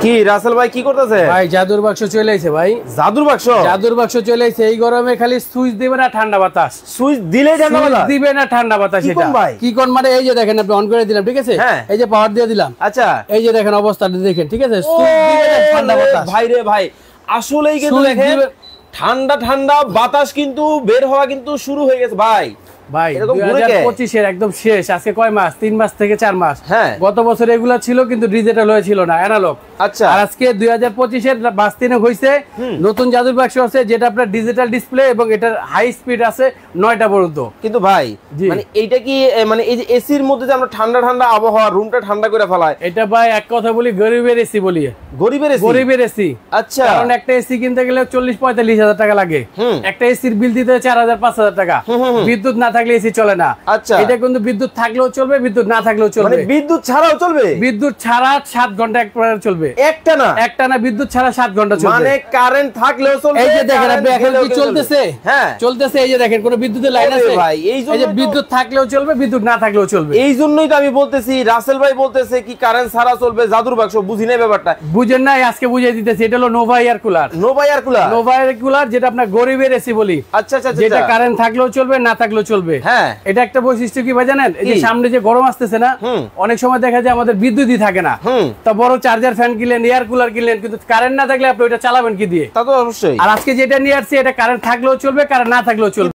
কি রাসেল ভাই কি করতেছে? ভাই জাদুর বাক্স চলে আইছে ভাই। জাদুর বাক্স? জাদুর বাক্স চলে আইছে। এই গরমে খালি সুইচ দিবে না ঠান্ডা বাতাস, সুইচ দিলেই ঠান্ডা বাতাস দিবে না ঠান্ডা বাতাস। এটা কি কোন মানে এই যে দেখেন আপনি অন করে দিলাম, ঠিক আছে, এই যে পাওয়ার দিয়ে দিলাম, আচ্ছা এই যে দেখেন অবস্থাটা দেখেন, ঠিক আছে, সুইচ দিবে না ঠান্ডা বাতাস। ভাই রে ভাই, আসলেই কিন্তু দেখেন ঠান্ডা ঠান্ডা বাতাস কিন্তু বের হওয়া কিন্তু শুরু হয়ে গেছে ভাই। ভাই 2025 একদম শেষ, আজকে কয় মাস? 3 মাস থেকে 4 মাস। গত বছর এগুলা ছিল কিন্তু ডিজিটাল হয়েছিল না, অ্যানালগ। আচ্ছা, আর আজকে 2025 এর বাস 3 হইছে, নতুন জাদুর বাক্স আছে যেটা আপনার ডিজিটাল ডিসপ্লে এবং এটার হাই স্পিড আছে 9টা পর্যন্ত। কিন্তু ভাই মানে এইটা কি মানে এই যে এসির মধ্যে যে আমরা ঠান্ডা ঠান্ডা আবহাওয়া রুমটা ঠান্ডা করে ফেলায়, এটা ভাই এক কথা বলি গরিবের এসি বলি। গরিবের এসি। আচ্ছা, কারণ একটা এসি কিনতে গেলে 40-45 হাজার টাকা লাগে, একটা এসির বিল দিতে 4000-5000 টাকা। বিদ্যুৎ না থাকলে এসি চলে না। আচ্ছা, এটা কিন্তু বিদ্যুৎ থাকলেও চলবে, বিদ্যুৎ না থাকলেও চলবে। মানে বিদ্যুৎ ছাড়াও চলবে? বিদ্যুৎ ছাড়া 7 ঘন্টা একবার চলবে। একটা না বিদ্যুৎ ছাড়া 7 ঘন্টা চলবে। মানে কারেন্ট থাকলেও চলবে। এই যে দেখেন আপনি এখন কি চলতেছে? হ্যাঁ চলতেছে। এই যে দেখেন কোনো বিদ্যুতের লাইন আছে ভাই, এই যে বিদ্যুৎ থাকলেও চলবে, বিদ্যুৎ না থাকলেও চলবে। এই জন্যই তো আমি বলতেছি, রাসেল ভাই বলতেছে কি কারেন্ট ছাড়া চলবে জাদুর বাক্স। বুঝি না ব্যাপারটা। বুঝেন নাই? আজকে বুঝিয়ে দিতেছি। এটা হলো Nova air cooler. Nova air cooler? Nova air cooler যেটা আপনার গরিবের এসি বলি। আচ্ছা আচ্ছা, যেটা কারেন্ট থাকলেও চলবে, না থাকলেও চলবে। হ্যাঁ, এটা একটা বৈশিষ্ট্য কি ভাই জানেন? এই যে সামনে যে গরম আসতেছে না, অনেক সময় দেখা যায় আমাদের বিদ্যুৎই থাকে না, তো বড় চার্জার ফ্যান কিনলেন, এয়ার কুলার কিনলেন, কিন্তু কারেন্ট না থাকলে আপনি ওটা চালাবেন কি দিয়ে? তা তো অবশ্যই। আর আজকে যেটা নিয়ে আসছে, এটা কারেন্ট থাকলেও চলবে, কারেন্ট না থাকলেও চলবে।